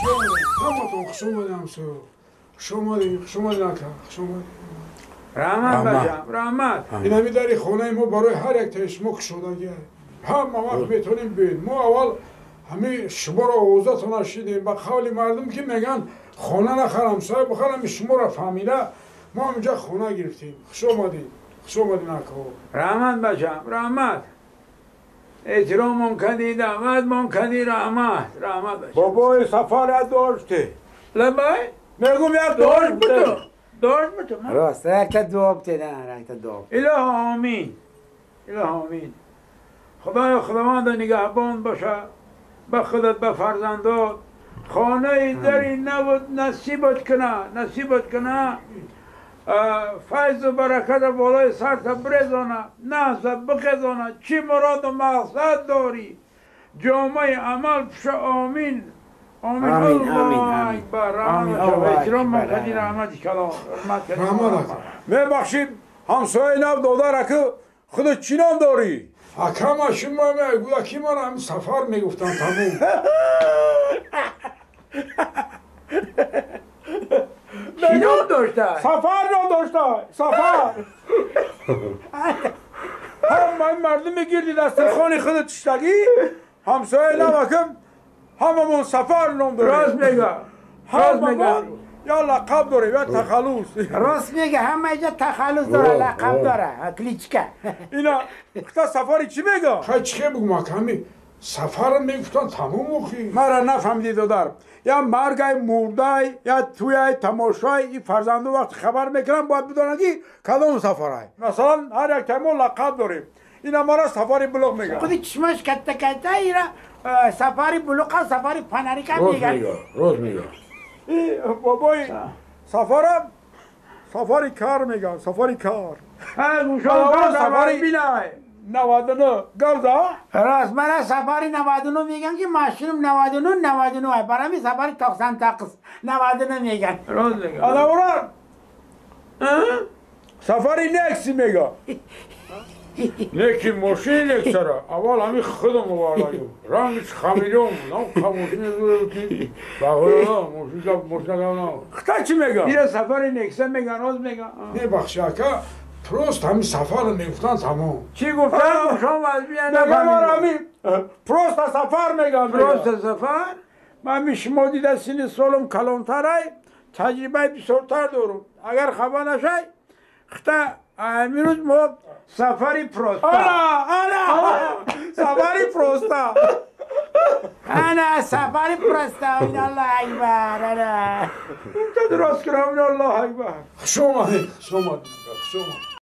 همتون خوش اومدین همسو. خوش اومدین اکا. خوش اومدین. رحمت باشم رحمت. این همی داری خونه ما برای هر یک تایش ما کشودگی هم وقت میتونیم بید. ما اول همه شما را آوازتون نشیدیم با قول مردم که میگن خونه نخرم صاحب بخرم شما را فهمیده ما اینجا خونه گرفتیم. خوش اومدین. خوش اومدین اکا. رحمت باشم رحمت. احترام کردی دعوت کردی رحمت باشم. بابای سفر داشته. لبای؟ میگم یک داشت بودم. داشت بودم. راست رکت دعا بتیدن رکت دعا. اله آمین. اله آمین. خدای خداوند نگهبان باشه به خودت به فرزندات خانه دری نبود نصیبت کنه فیض و برکت بالای سرت برزانه نحس بخزانه چی مراد و مقصد داری جامعه عمل پشه آمین آمین الله اکبر احترام من کدی رحمت کلام رحمت میبخشید همسایه نب داده را که خودت چی نام داری؟ حکم شما میگوید اکی من هم سفر میگفتن تموم. چی نام داشته؟ سفر نام داشته سفر. هم من مردم میگیردی دسترخوان خودت تشتگی همسایه نبکم هممون سفر نام داری. راست میگه هممون یا لقب داره یا تخلص. راست میگه همه اینجا تخلص داره لقب داره کلیچکه. اینا خدا سفری چی میگه؟ خیلی چه بگم کمی سفر میگفتن تموم مخی. مرا نفهمیدی دادر یا مرگای مرده یا توی تماشای این فرزندو وقت خبر میکنم باید بدانگی کدام سفرهای مثلا هر یک تایمو لقب داریم اینا مرا سفری بلوغ میگه. خودی چشمش کته ایرا سفاری بلوقا سفاری پنریکا میگن. روز میگه. بابای سفری کار میگن سفری کار. سفری بینای 99 گرده؟ راست من سفاری 99 میگن که ماشینم 99 برای می سفاری تاکسن تاکس 99 میگن. راست میگه آدموران سفری نکسی میگه. نکی ماشین یک سره اول همی خودم مبارگیم رنگش خمیدم نام خموشی نزوره بقیه ماشین کنم خدا چی میگه؟ ایره سفری نکسه میگن راست میگن نه بخشی اکا پروست همین سفر میگفتن تمام. چی گفتن؟ شما وزبیه نفهمیدم. پروست سفر میگن. پروست سفر؟ من می شما دیده سین سالم کلانتره تجربه بسیارتر دارم اگر خبر نشه خطا امروز ما سفری پروستا سفری پروستا انا سفاری پروستا این الله اکبر انا درست کنم الله اکبر خوش اومدید.